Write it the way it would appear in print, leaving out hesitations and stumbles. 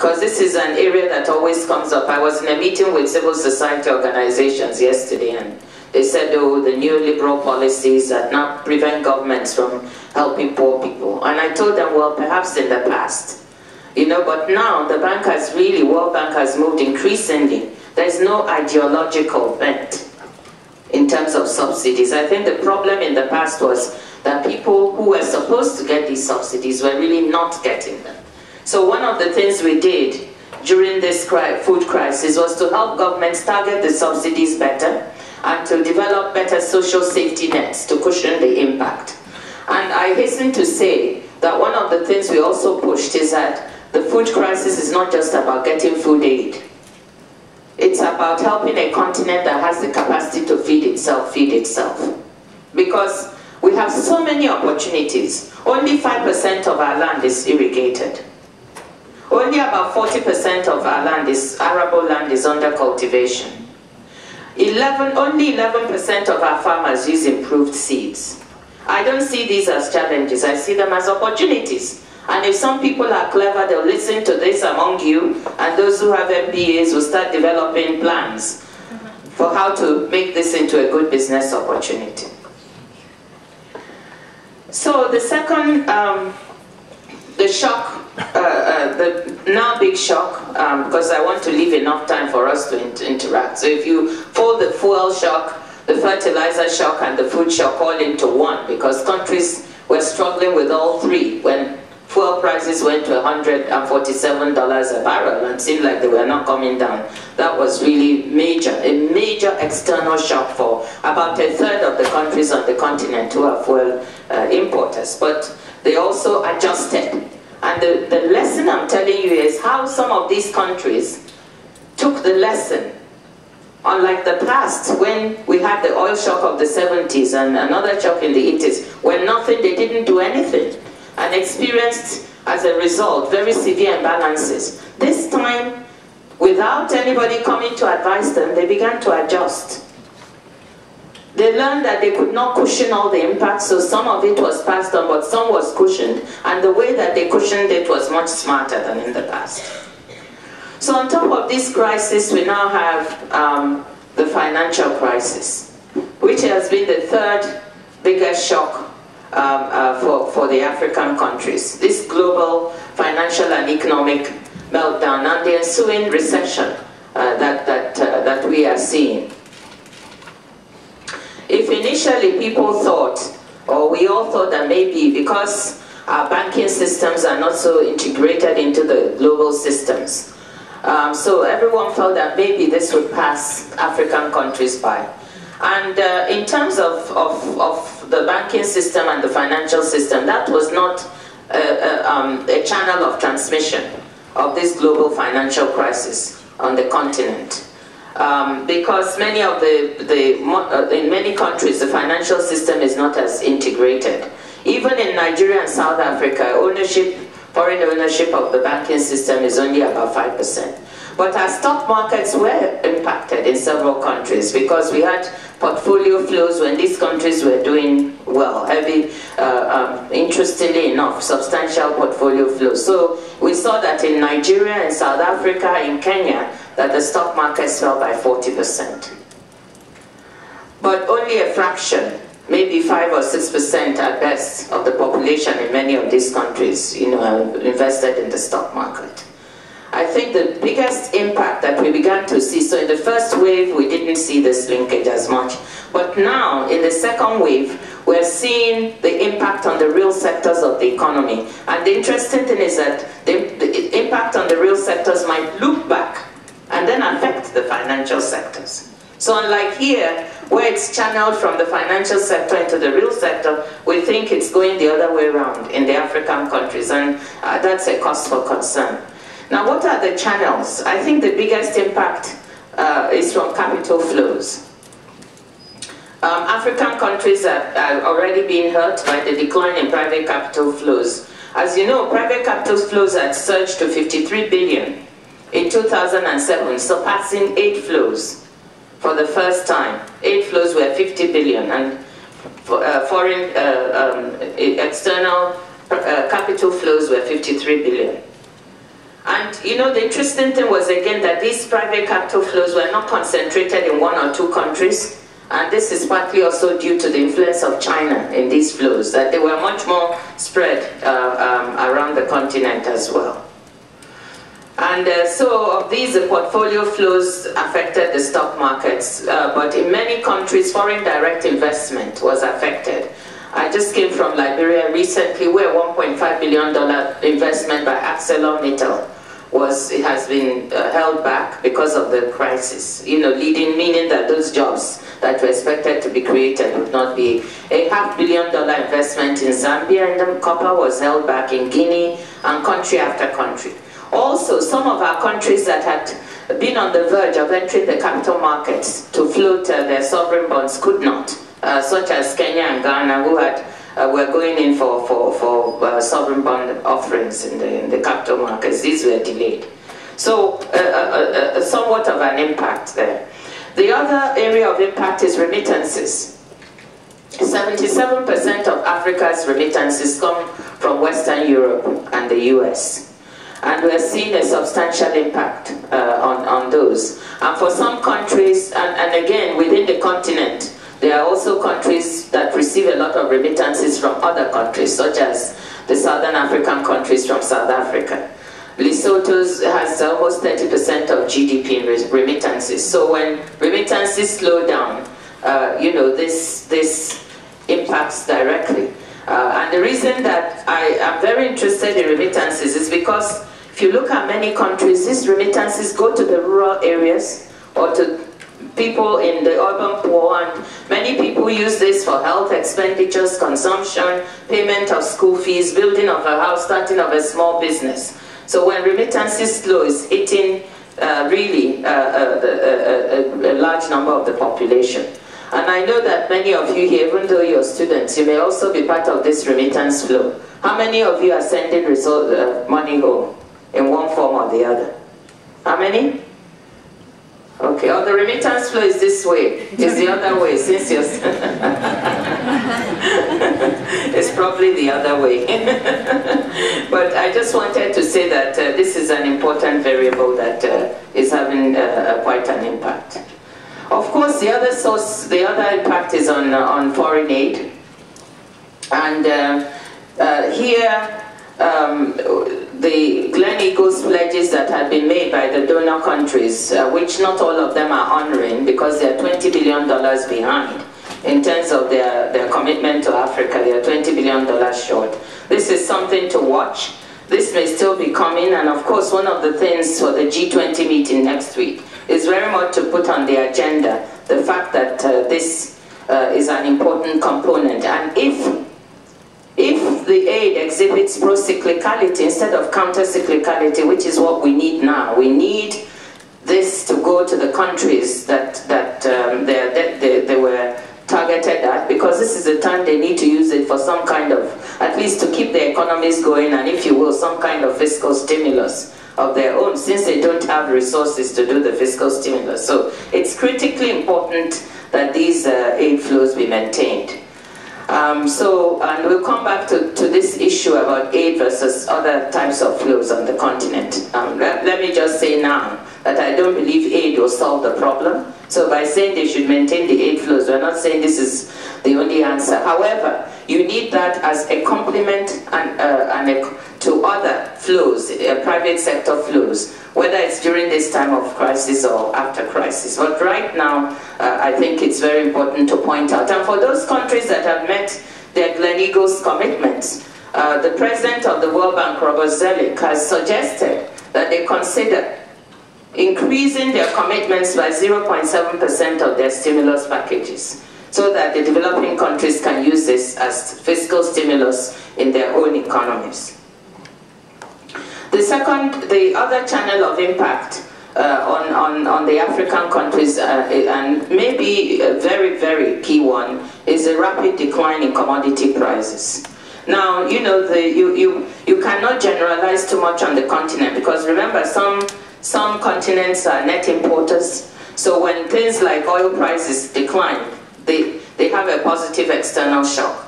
because this is an area that always comes up. I was in a meeting with civil society organizations yesterday, and they said, oh, the neoliberal policies that now prevent governments from helping poor people. And I told them, well, perhaps in the past, you know, but now the bank has really, World Bank has moved increasingly. There's no ideological bent in terms of subsidies. I think the problem in the past was that people who were supposed to get these subsidies were really not getting them. So one of the things we did during this food crisis was to help governments target the subsidies better and to develop better social safety nets to cushion the impact. And I hasten to say that one of the things we also pushed is that the food crisis is not just about getting food aid. It's about helping a continent that has the capacity to feed itself. Because we have so many opportunities. Only 5% of our land is irrigated. Only about 40% of our land is, arable land is under cultivation. Only 11% of our farmers use improved seeds. I don't see these as challenges, I see them as opportunities. And if some people are clever, they'll listen to this among you, and those who have MBAs will start developing plans for how to make this into a good business opportunity. So the second, the shock, the now big shock, because I want to leave enough time for us to interact. So if you fold the fuel shock, the fertilizer shock, and the food shock all into one, because countries were struggling with all three when fuel prices went to $147 a barrel and seemed like they were not coming down. That was really a major external shock for about a third of the countries on the continent who are fuel importers. But they also adjusted. And the lesson I'm telling you is how some of these countries took the lesson. Unlike the past, when we had the oil shock of the 70s and another shock in the 80s, when they didn't do anything, and experienced, as a result, very severe imbalances. This time, without anybody coming to advise them, they began to adjust. They learned that they could not cushion all the impacts, so some of it was passed on, but some was cushioned, and the way that they cushioned it was much smarter than in the past. So on top of this crisis, we now have the financial crisis, which has been the third biggest shock for the African countries. This global financial and economic meltdown and the ensuing recession that we are seeing. If initially people thought, or we all thought that maybe because our banking systems are not so integrated into the global systems, so everyone felt that maybe this would pass African countries by. And in terms of the banking system and the financial system, that was not a channel of transmission of this global financial crisis on the continent. Because many of in many countries, the financial system is not as integrated. Even in Nigeria and South Africa, foreign ownership of the banking system is only about 5%. But our stock markets were impacted in several countries because we had portfolio flows when these countries were doing well, interestingly enough, substantial portfolio flows. So we saw that in Nigeria, in South Africa, in Kenya, that the stock markets fell by 40%. But only a fraction, maybe 5 or 6% at best of the population in many of these countries, invested in the stock market. I think the biggest impact that we began to see, so in the first wave we didn't see this linkage as much, but now in the second wave we're seeing the impact on the real sectors of the economy. And the interesting thing is that the impact on the real sectors might loop back and then affect the financial sectors. So unlike here, where it's channeled from the financial sector into the real sector, we think it's going the other way around in the African countries, and that's a cause for concern. Now, what are the channels? I think the biggest impact is from capital flows. African countries are already being hurt by the decline in private capital flows. As you know, private capital flows had surged to 53 billion in 2007, surpassing aid flows for the first time. Aid flows were 50 billion, and foreign external capital flows were 53 billion. And you know, the interesting thing was again that these private capital flows were not concentrated in one or two countries. And this is partly also due to the influence of China in these flows, that they were much more spread around the continent as well. And so of these, the portfolio flows affected the stock markets, but in many countries, foreign direct investment was affected. I just came from Liberia recently, where $1.5 billion investment by ArcelorMittal has been held back because of the crisis. You know, meaning that those jobs that were expected to be created would not be. A $500 million investment in Zambia and copper was held back in Guinea and country after country. Also, some of our countries that had been on the verge of entering the capital markets to float their sovereign bonds could not, such as Kenya and Ghana, who were going in for sovereign bond offerings in the capital markets. These were delayed. So, somewhat of an impact there. The other area of impact is remittances. 77% of Africa's remittances come from Western Europe and the US. And we're seeing a substantial impact on those. And for some countries, and again, within the continent, there are also countries that receive a lot of remittances from other countries, such as the Southern African countries from South Africa. Lesotho has almost 30% of GDP in remittances. So when remittances slow down, you know, this impacts directly. And the reason that I am very interested in remittances is because if you look at many countries, these remittances go to the rural areas or to people in the urban poor, and many people use this for health expenditures, consumption, payment of school fees, building of a house, starting of a small business. So when remittances slow, it's hitting really a large number of the population. And I know that many of you here, even though you're students, you may also be part of this remittance flow. How many of you are sending money home in one form or the other? How many? Okay, the remittance flow is this way. It's the other way, since you're... It's probably the other way. But I just wanted to say that this is an important variable that is having quite an impact. Of course, the other impact is on foreign aid. And here, the Gleneagles pledges that had been made by the donor countries, which not all of them are honoring because they are $20 billion behind in terms of their commitment to Africa. They are $20 billion short. This is something to watch. This may still be coming, and of course one of the things for the G20 meeting next week is very much to put on the agenda the fact that this is an important component. And if the aid exhibits pro-cyclicality instead of counter-cyclicality, which is what we need now, we need this to go to the countries that they were targeted at, because this is the time they need to use it for some kind of, at least to keep their economies going, and if you will, some kind of fiscal stimulus of their own, since they don't have resources to do the fiscal stimulus. So it's critically important that these aid flows be maintained. And we'll come back to this issue about aid versus other types of flows on the continent. Let me just say now that I don't believe aid will solve the problem. So by saying they should maintain the aid flows, we're not saying this is the only answer. However, you need that as a complement to other flows, private sector flows, whether it's during this time of crisis or after crisis. But right now, I think it's very important to point out. And for those countries that have met their Gleneagles commitments, the president of the World Bank, Robert Zoellick, has suggested that they consider increasing their commitments by 0.7% of their stimulus packages, so that the developing countries can use this as fiscal stimulus in their own economies. The other channel of impact on the African countries, and maybe a very, very key one, is a rapid decline in commodity prices. Now, you know, you cannot generalize too much on the continent, because remember, some continents are net importers. So when things like oil prices decline, they have a positive external shock.